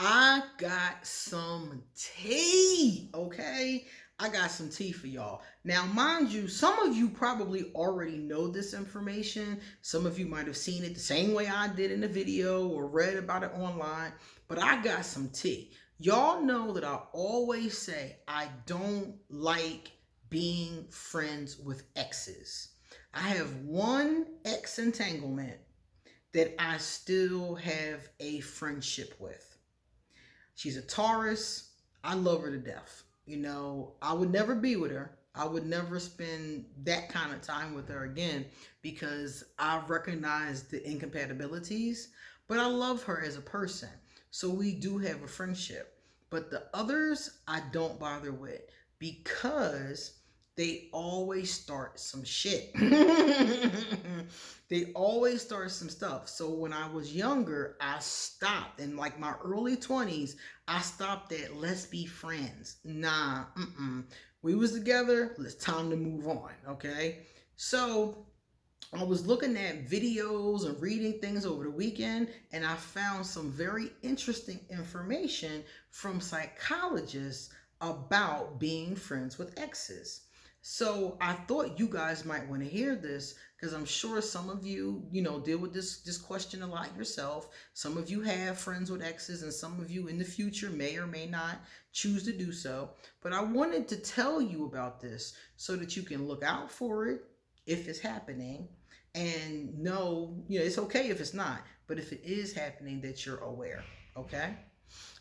I got some tea, okay? I got some tea for y'all. Now, mind you, some of you probably already know this information. Some of you might have seen it the same way I did in the video or read about it online, but I got some tea. Y'all know that I always say I don't like being friends with exes. I have one ex entanglement that I still have a friendship with. She's a Taurus. I love her to death. You know, I would never be with her. I would never spend that kind of time with her again because I recognize the incompatibilities, but I love her as a person. So we do have a friendship. But the others, I don't bother with because they always start some shit. They always start some stuff. So when I was younger, I stopped. In like my early 20s, I stopped at let's be friends. Nah, we was together. It's time to move on, okay? So I was looking at videos and reading things over the weekend, and I found some very interesting information from psychologists about being friends with exes. So I thought you guys might want to hear this because I'm sure some of you, deal with this question a lot yourself. Some of you have friends with exes, and some of you in the future may or may not choose to do so. But I wanted to tell you about this so that you can look out for it if it's happening and know, it's okay if it's not, but if it is happening, that you're aware. Okay?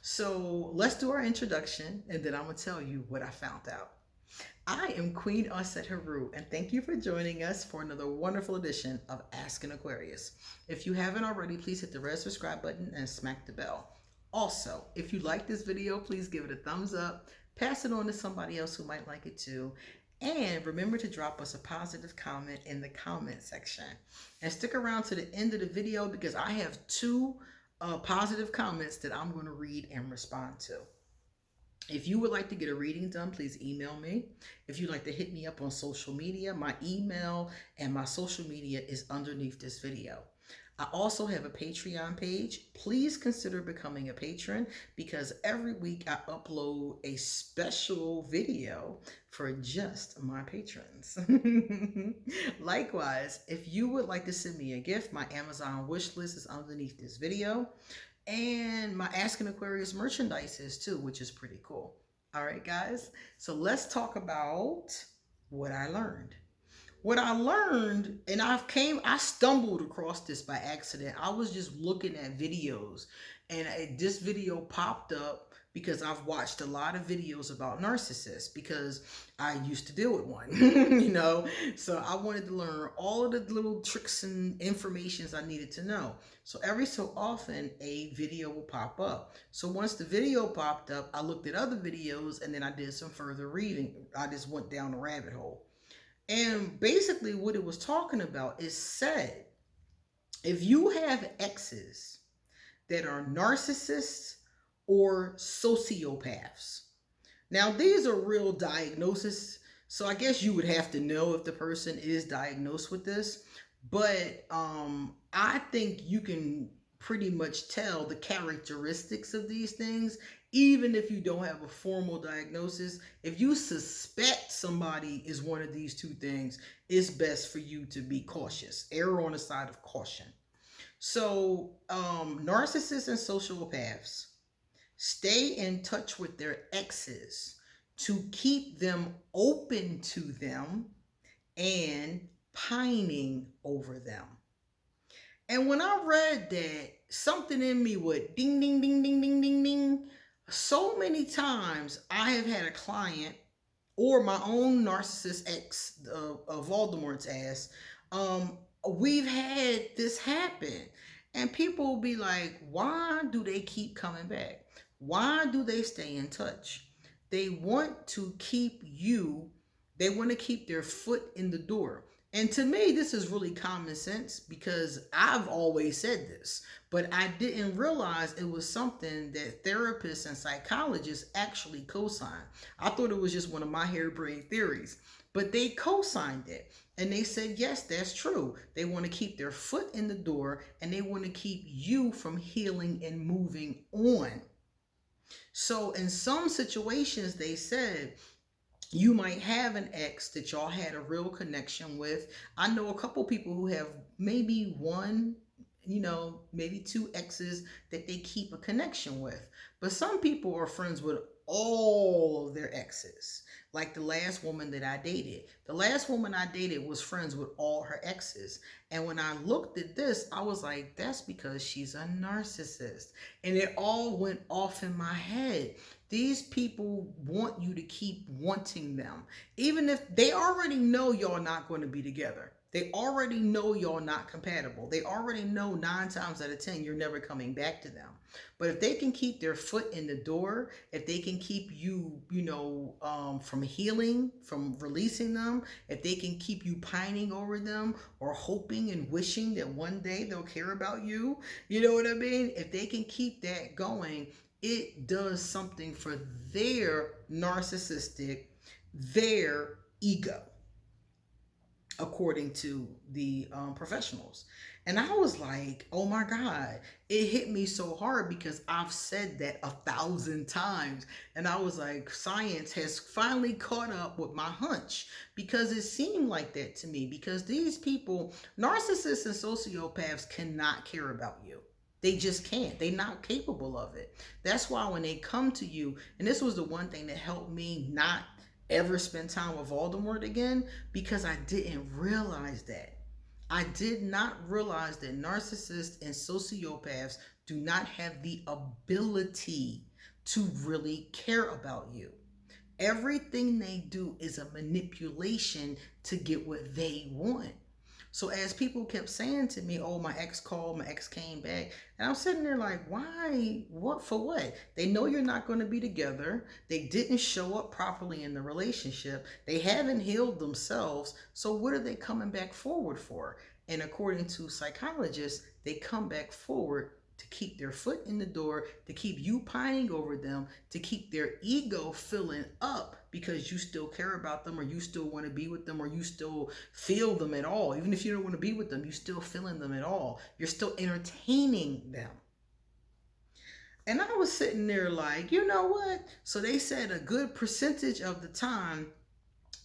So let's do our introduction, and then I'm going to tell you what I found out. I am Queen Aset Haru, and thank you for joining us for another wonderful edition of Ask an Aquarius. If you haven't already, please hit the red subscribe button and smack the bell. Also, if you like this video, please give it a thumbs up, pass it on to somebody else who might like it too, and remember to drop us a positive comment in the comment section. And stick around to the end of the video because I have two positive comments that I'm going to read and respond to. If you would like to get a reading done, please email me. If you'd like to hit me up on social media, my email and my social media is underneath this video. I also have a Patreon page. Please consider becoming a patron because every week I upload a special video for just my patrons. Likewise, if you would like to send me a gift, my Amazon wish list is underneath this video. And my Ask an Aquarius merchandise is too, which is pretty cool. All right, guys. So let's talk about what I learned. What I learned, and I stumbled across this by accident. I was just looking at videos, and this video popped up because I've watched a lot of videos about narcissists because I used to deal with one, So I wanted to learn all of the little tricks and informations I needed to know. So every so often a video will pop up. So once the video popped up, I looked at other videos and then I did some further reading. I just went down a rabbit hole. And basically what it was talking about is said, if you have exes that are narcissists or sociopaths. Now, these are real diagnoses, so I guess you would have to know if the person is diagnosed with this. But I think you can pretty much tell the characteristics of these things, even if you don't have a formal diagnosis. If you suspect somebody is one of these two things, it's best for you to be cautious. Err on the side of caution. So, narcissists and sociopaths stay in touch with their exes to keep them open to them and pining over them. And when I read that, something in me would ding, ding, ding, ding, ding, ding, ding. So many times I have had a client or my own narcissist ex, Voldemort's ass, we've had this happen. And people will be like, why do they keep coming back? Why do they stay in touch? They want to keep they want to keep their foot in the door. And to me, this is really common sense because I've always said this, but I didn't realize it was something that therapists and psychologists actually co-sign. I thought it was just one of my harebrained theories, but they co-signed it. And they said, yes, that's true. They want to keep their foot in the door and they want to keep you from healing and moving on. So in some situations, they said, you might have an ex that y'all had a real connection with. I know a couple people who have maybe one, maybe two exes that they keep a connection with. But some people are friends with all of their exes. Like the last woman that I dated. The last woman I dated was friends with all her exes. And when I looked at this, I was like, that's because she's a narcissist. And it all went off in my head. These people want you to keep wanting them. Even if they already know y'all not going to be together. They already know y'all not compatible. They already know 9 times out of 10 you're never coming back to them. But if they can keep their foot in the door, if they can keep you, from healing, from releasing them, if they can keep you pining over them or hoping and wishing that one day they'll care about you, you know what I mean? If they can keep that going, it does something for their narcissistic, their ego, according to the professionals. And I was like, oh my God, it hit me so hard because I've said that 1,000 times. And I was like, science has finally caught up with my hunch, because it seemed like that to me. Because these people, narcissists and sociopaths, cannot care about you. They just can't. They're not capable of it. That's why when they come to you, and this was the one thing that helped me not ever spend time with Voldemort again, because I didn't realize that. I did not realize that narcissists and sociopaths do not have the ability to really care about you. Everything they do is a manipulation to get what they want. So as people kept saying to me, oh, my ex called, my ex came back. And I'm sitting there like, why? What? For what? They know you're not going to be together. They didn't show up properly in the relationship. They haven't healed themselves. So what are they coming back forward for? And according to psychologists, they come back forward to keep their foot in the door, to keep you pining over them, to keep their ego filling up because you still care about them, or you still want to be with them, or you still feel them at all. Even if you don't want to be with them, you still feeling them at all. You're still entertaining them. And I was sitting there like, you know what? So they said a good percentage of the time,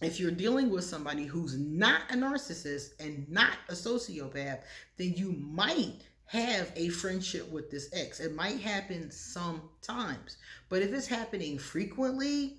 if you're dealing with somebody who's not a narcissist and not a sociopath, then you might have a friendship with this ex. It might happen sometimes, but if it's happening frequently,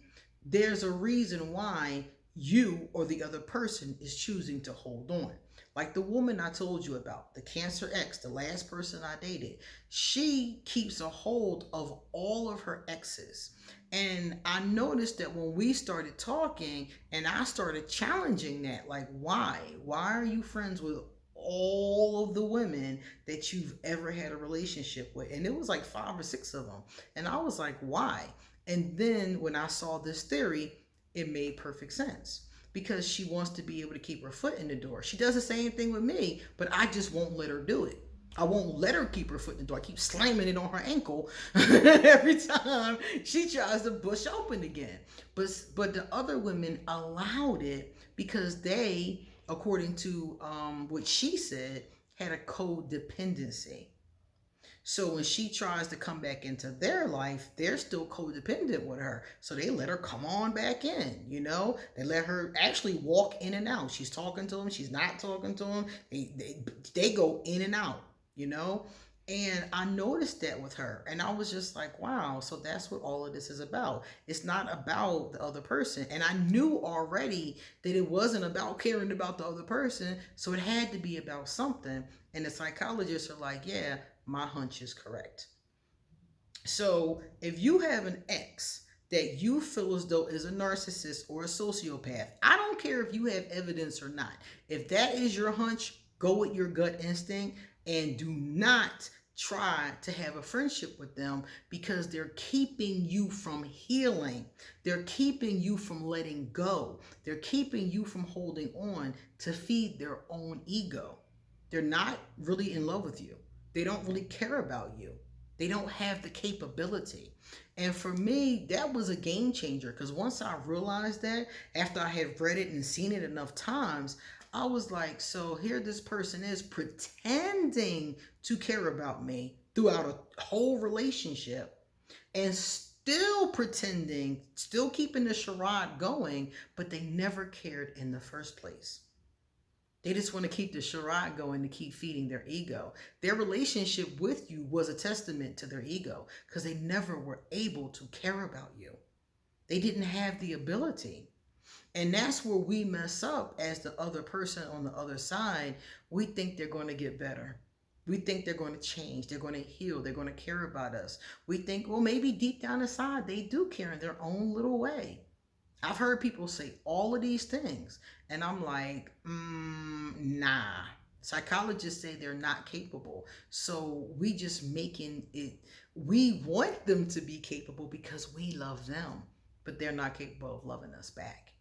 there's a reason why you or the other person is choosing to hold on. Like the woman I told you about, the Cancer ex, the last person I dated, she keeps a hold of all of her exes. And I noticed that when we started talking and I started challenging that, like, why? Why are you friends with all of the women that you've ever had a relationship with? And it was like 5 or 6 of them. And I was like, why? And then when I saw this theory, it made perfect sense. Because she wants to be able to keep her foot in the door. She does the same thing with me, but I just won't let her do it. I won't let her keep her foot in the door. I keep slamming it on her ankle every time she tries to push open again. But the other women allowed it because they, according to what she said, had a codependency. So when she tries to come back into their life, they're still codependent with her. So they let her come on back in, They let her actually walk in and out. She's talking to them. She's not talking to them. They go in and out, And I noticed that with her. And I was just like, wow, so that's what all of this is about. It's not about the other person. And I knew already that it wasn't about caring about the other person. So it had to be about something. And the psychologists are like, yeah, my hunch is correct. So if you have an ex that you feel as though is a narcissist or a sociopath, I don't care if you have evidence or not. If that is your hunch, go with your gut instinct and do not try to have a friendship with them, because they're keeping you from healing. They're keeping you from letting go. They're keeping you from holding on to feed their own ego. They're not really in love with you. They don't really care about you. They don't have the capability. And for me, that was a game changer, because once I realized that, after I had read it and seen it enough times, I was like, so here this person is pretending to care about me throughout a whole relationship and still pretending, still keeping the charade going, but they never cared in the first place. They just want to keep the charade going to keep feeding their ego. Their relationship with you was a testament to their ego because they never were able to care about you. They didn't have the ability. And that's where we mess up as the other person on the other side. We think they're going to get better. We think they're going to change. They're going to heal. They're going to care about us. We think, well, maybe deep down inside, they do care in their own little way. I've heard people say all of these things, and I'm like, nah. Psychologists say they're not capable. So we just making it, we want them to be capable because we love them, but they're not capable of loving us back.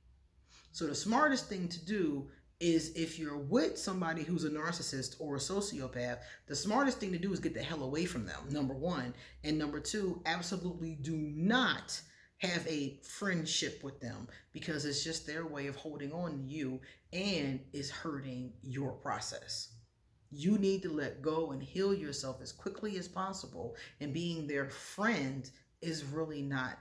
So the smartest thing to do is, if you're with somebody who's a narcissist or a sociopath, the smartest thing to do is get the hell away from them, number one. And number two, absolutely do not have a friendship with them, because it's just their way of holding on to you and is hurting your process. You need to let go and heal yourself as quickly as possible, and being their friend is really not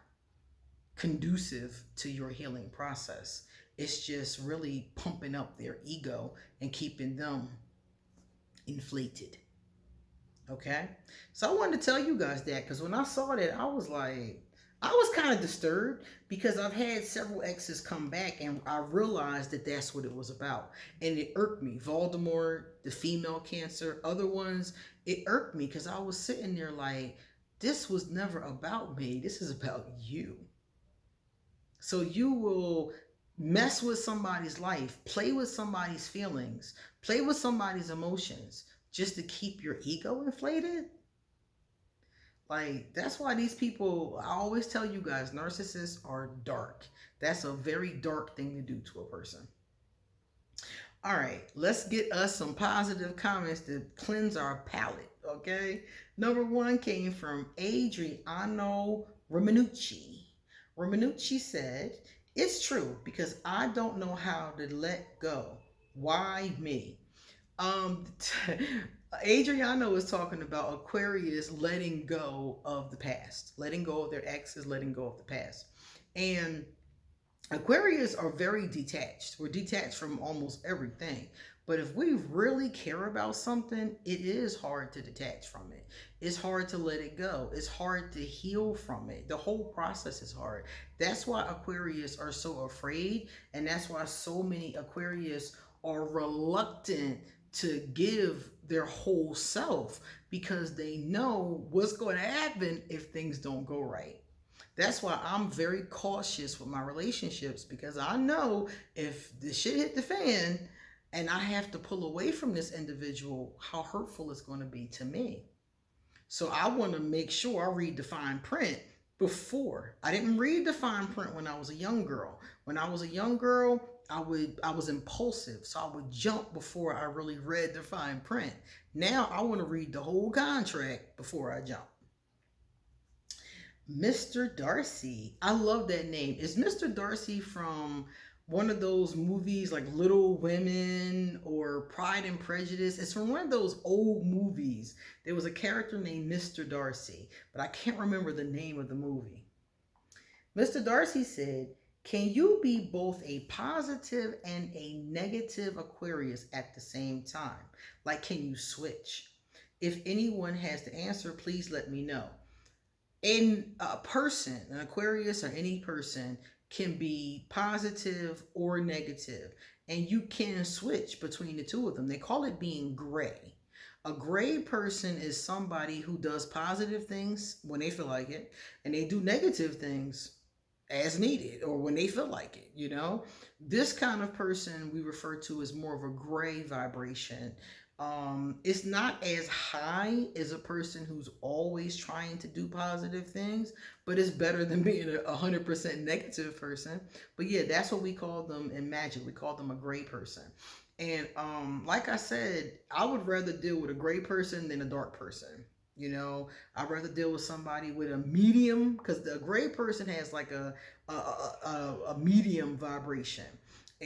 conducive to your healing process. It's just really pumping up their ego and keeping them inflated. Okay? So I wanted to tell you guys that, because when I saw that, I was kind of disturbed, because I've had several exes come back and I realized that that's what it was about. And it irked me. Voldemort, the female cancer, other ones, it irked me because I was sitting there like, this was never about me. This is about you. So you will mess with somebody's life, play with somebody's feelings, play with somebody's emotions just to keep your ego inflated? Like, that's why these people, I always tell you guys, narcissists are dark. That's a very dark thing to do to a person. All right, let's get us some positive comments to cleanse our palate, okay? Number one came from Adriano Romanucci. Romanucci said, "It's true, because I don't know how to let go. Why me?" Adriano is talking about Aquarius letting go of the past, letting go of their exes, letting go of the past. And Aquarius are very detached. We're detached from almost everything. But if we really care about something, it is hard to detach from it. It's hard to let it go. It's hard to heal from it. The whole process is hard. That's why Aquarius are so afraid. And that's why so many Aquarius are reluctant to give their whole self, because they know what's going to happen if things don't go right. That's why I'm very cautious with my relationships, because I know if the shit hit the fan and I have to pull away from this individual, how hurtful it's going to be to me. So I want to make sure I read the fine print before. I didn't read the fine print when I was a young girl. When I was a young girl, I was impulsive, so I would jump before I really read the fine print. Now I want to read the whole contract before I jump. Mr. Darcy. I love that name. Is Mr. Darcy from one of those movies like Little Women or Pride and Prejudice? It's from one of those old movies. There was a character named Mr. Darcy, but I can't remember the name of the movie. Mr. Darcy said, "Can you be both a positive and a negative Aquarius at the same time? Like, can you switch? If anyone has the answer, please let me know." In a person, an Aquarius or any person can be positive or negative, and you can switch between the two of them. They call it being gray. A gray person is somebody who does positive things when they feel like it, and they do negative things as needed or when they feel like it, you know? This kind of person we refer to as more of a gray vibration. It's not as high as a person who's always trying to do positive things, but it's better than being a 100% negative person. But yeah, that's what we call them in magic. We call them a gray person. And like I said, I would rather deal with a gray person than a dark person. You know, I'd rather deal with somebody with a medium, because the gray person has like a medium vibration.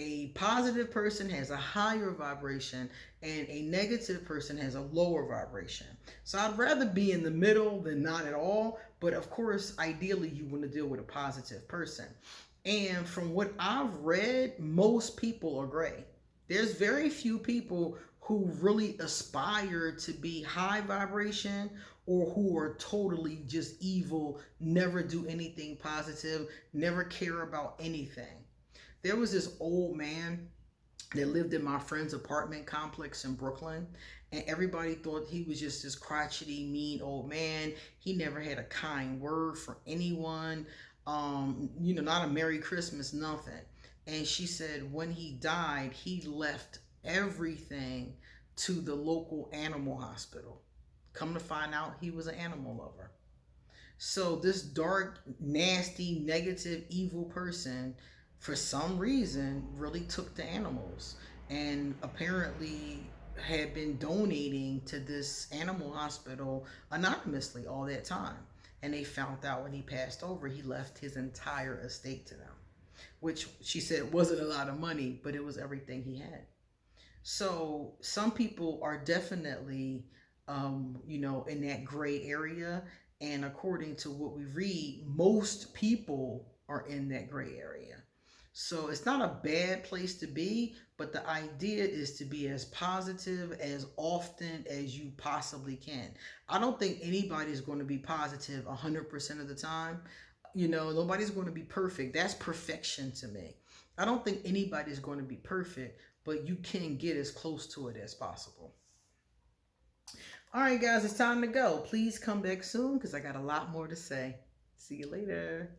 A positive person has a higher vibration and a negative person has a lower vibration. So I'd rather be in the middle than not at all. But of course, ideally, you want to deal with a positive person. And from what I've read, most people are gray. There's very few people who really aspire to be high vibration or who are totally just evil, never do anything positive, never care about anything. There was this old man that lived in my friend's apartment complex in Brooklyn, and everybody thought he was just this crotchety, mean old man. He never had a kind word for anyone. Not a Merry Christmas, nothing. And she said when he died, he left everything to the local animal hospital. Come to find out, he was an animal lover. So this dark, nasty, negative, evil person, for some reason, really took to animals and apparently had been donating to this animal hospital anonymously all that time. And they found out when he passed over, he left his entire estate to them, which she said wasn't a lot of money, but it was everything he had. So some people are definitely, in that gray area. And according to what we read, most people are in that gray area. So it's not a bad place to be, but the idea is to be as positive as often as you possibly can. I don't think anybody's going to be positive 100% of the time. Nobody's going to be perfect. That's perfection to me. I don't think anybody's going to be perfect, but you can get as close to it as possible. All right, guys, it's time to go. Please come back soon because I got a lot more to say. See you later.